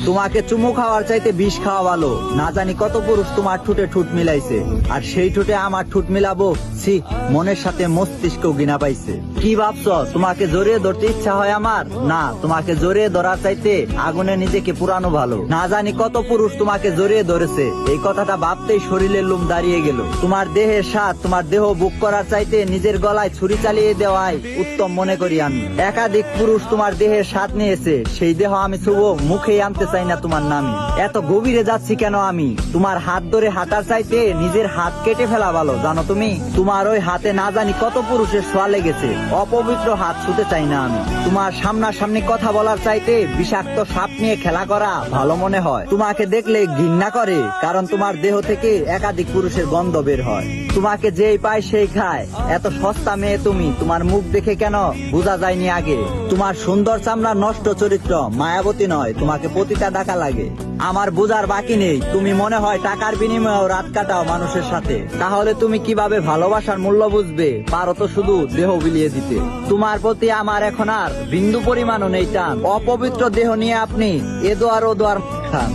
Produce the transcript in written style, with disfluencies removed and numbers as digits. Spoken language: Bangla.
তোমাকে চুমু খাওয়ার চাইতে বিষ খাওয়া ভালো। না জানি কত পুরুষ তোমার ঠুটে ঠুট মিলাইছে, আর সেই ঠুটে আমার ঠুট মিলাবো, ছি, মনের সাথে মস্তিষ্ক ঘৃণা পাইছে। কি ভাবছো তোমাকে জড়িয়ে ধরতে ইচ্ছা হয় আমার? না, তোমাকে জড়িয়ে ধরার চাইতে আগুনে নিজেকে পুরানো ভালো। না জানি কত পুরুষ তোমাকে জড়িয়ে ধরেছে, এই কথাটা ভাবতেই শরীরের লোম দাঁড়িয়ে গেল। তোমার দেহের স্বাদ, তোমার দেহ বুক করার চাইতে নিজের গলায় ছুরি চালিয়ে দেওয়াই উত্তম মনে করি আমি। একাধিক পুরুষ তোমার দেহের স্বাদ নিয়েছে, সেই দেহ আমি শুভ মুখেই আনতে চাই না তোমার নামে। এত গভীরে যাচ্ছি কেন আমি? তোমার হাত ধরে হাঁটার চাইতে নিজের হাত কেটে ফেলা ভালো, জানো তুমি? তোমার ওই হাতে না জানি কত পুরুষের ছোঁয়া লেগেছে, অপবিত্র হাত ছুতে চাই না আমি। তোমার সামনাসামনি কথা বলার চাইতে বিষাক্ত সাপ নিয়ে খেলা করা ভালো মনে হয়। তোমাকে দেখলে ঘৃণা করে, কারণ তোমার দেহ থেকে একাধিক পুরুষের গন্ধ বের হয়। তোমাকে যেই পায় সেই খায়। এত সস্তা মেয়ে তুমি, তোমার মুখ দেখে কেন বোঝা যায়নি আগে? তোমার সুন্দর চামড়া, নষ্ট চরিত্র, মায়াবতী নয়, তোমাকে পতিতা ডাকা লাগে। আমার বোঝার বাকি নেই, তুমি মনে হয় টাকার বিনিময়েও রাত কাটাও মানুষের সাথে। তাহলে তুমি কিভাবে ভালোবাসার মূল্য বুঝবে? পারো তো শুধু দেহ বিলিয়ে দিতে। তোমার প্রতি আমার এখন আর বিন্দু পরিমাণও নেই টান। অপবিত্র দেহ নিয়ে আপনি এদো আর ওদো আর খান।